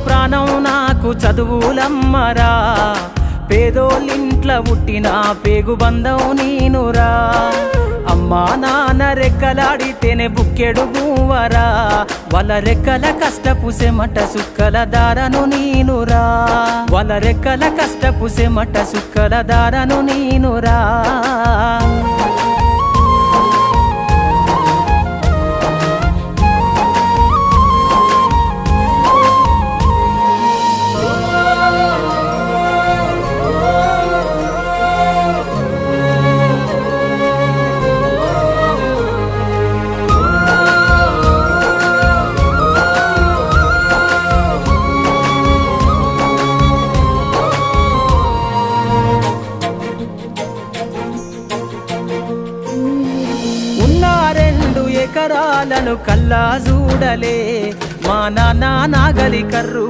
ప్రాణం నాకు చదువులమ్మరా, పేదోళ్ళింట్ల పుట్టిన పేగు బంధం నీనురా. అమ్మా నాన్న రెక్కలాడితేనే బుక్కెడు గువ్వరా, వాళ్ళ రెక్కల కష్టపు సెమట సుక్కల దారను నీనురా, వాళ్ళ రెక్కల కష్టపు సెమట సుక్కల దారను నీనురా. ఎకరాలను కల్లా చూడలే, మా నాన్న నాగలి కర్రు